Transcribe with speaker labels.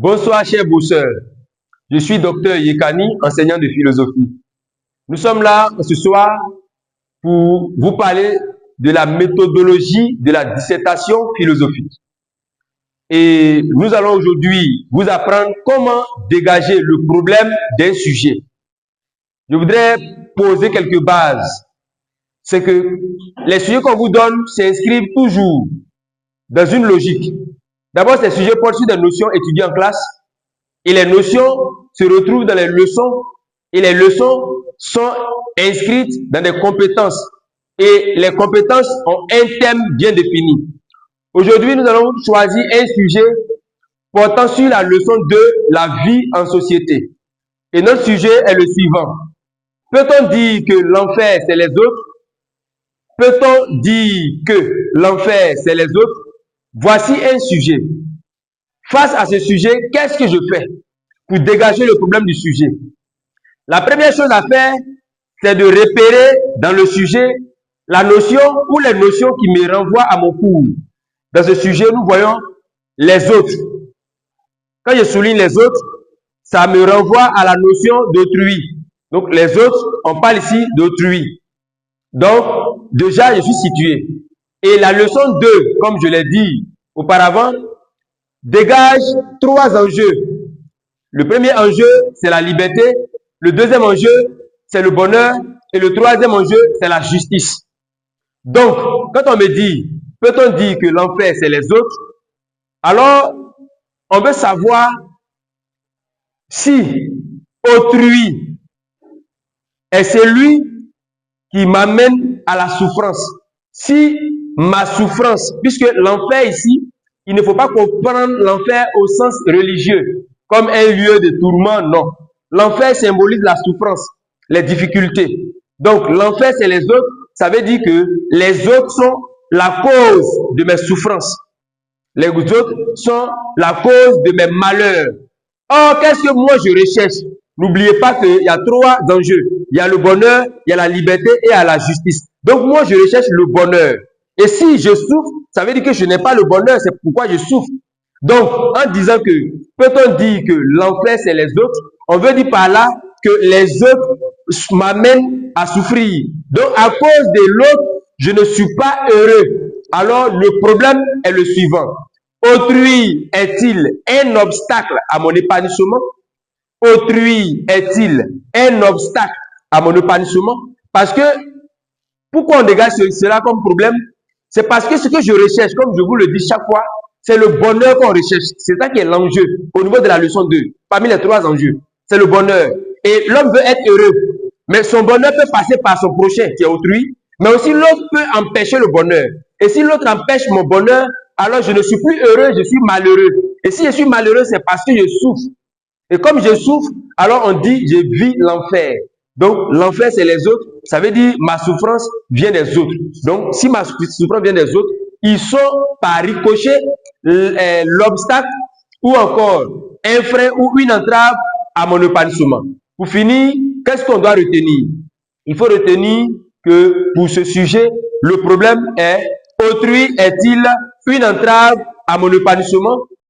Speaker 1: Bonsoir chers bosseurs, je suis Dr Yekani, enseignant de philosophie. Nous sommes là ce soir pour vous parler de la méthodologie de la dissertation philosophique. Et nous allons aujourd'hui vous apprendre comment dégager le problème d'un sujet. Je voudrais poser quelques bases. C'est que les sujets qu'on vous donne s'inscrivent toujours dans une logique. D'abord, ces sujets portent sur des notions étudiées en classe et les notions se retrouvent dans les leçons et les leçons sont inscrites dans des compétences et les compétences ont un thème bien défini. Aujourd'hui, nous allons choisir un sujet portant sur la leçon de la vie en société. Et notre sujet est le suivant. Peut-on dire que l'enfer, c'est les autres? Peut-on dire que l'enfer, c'est les autres? Voici un sujet. Face à ce sujet, qu'est-ce que je fais pour dégager le problème du sujet? La première chose à faire, c'est de repérer dans le sujet la notion ou les notions qui me renvoient à mon cours. Dans ce sujet, nous voyons les autres. Quand je souligne les autres, ça me renvoie à la notion d'autrui. Donc, les autres, on parle ici d'autrui. Donc, déjà, je suis situé. Et la leçon 2, comme je l'ai dit auparavant, dégage 3 enjeux. Le premier enjeu, c'est la liberté. Le deuxième enjeu, c'est le bonheur. Et le troisième enjeu, c'est la justice. Donc, quand on me dit, peut-on dire que l'enfer, c'est les autres? Alors, on veut savoir si autrui est celui qui m'amène à la souffrance. Si ma souffrance, puisque l'enfer ici, il ne faut pas comprendre l'enfer au sens religieux, comme un lieu de tourment, non. L'enfer symbolise la souffrance, les difficultés. Donc, l'enfer, c'est les autres. Ça veut dire que les autres sont la cause de mes souffrances. Les autres sont la cause de mes malheurs. Or, qu'est-ce que moi je recherche? N'oubliez pas qu'il y a 3 enjeux. Il y a le bonheur, il y a la liberté et il y a la justice. Donc, moi, je recherche le bonheur. Et si je souffre, ça veut dire que je n'ai pas le bonheur, c'est pourquoi je souffre. Donc, en disant que, peut-on dire que l'enfer, c'est les autres, on veut dire par là que les autres m'amènent à souffrir. Donc, à cause de l'autre, je ne suis pas heureux. Alors, le problème est le suivant. Autrui est-il un obstacle à mon épanouissement? Autrui est-il un obstacle à mon épanouissement? Parce que, pourquoi on dégage cela comme problème? C'est parce que ce que je recherche, comme je vous le dis chaque fois, c'est le bonheur qu'on recherche. C'est ça qui est l'enjeu au niveau de la leçon 2, parmi les 3 enjeux. C'est le bonheur. Et l'homme veut être heureux. Mais son bonheur peut passer par son prochain, qui est autrui. Mais aussi l'autre peut empêcher le bonheur. Et si l'autre empêche mon bonheur, alors je ne suis plus heureux, je suis malheureux. Et si je suis malheureux, c'est parce que je souffre. Et comme je souffre, alors on dit, je vis l'enfer. Donc, l'enfer, c'est les autres. Ça veut dire, ma souffrance vient des autres. Donc, si ma souffrance vient des autres, ils sont par ricochet l'obstacle ou encore un frein ou une entrave à mon épanouissement. Pour finir, qu'est-ce qu'on doit retenir? Il faut retenir que pour ce sujet, le problème est, autrui est-il une entrave à mon épanouissement?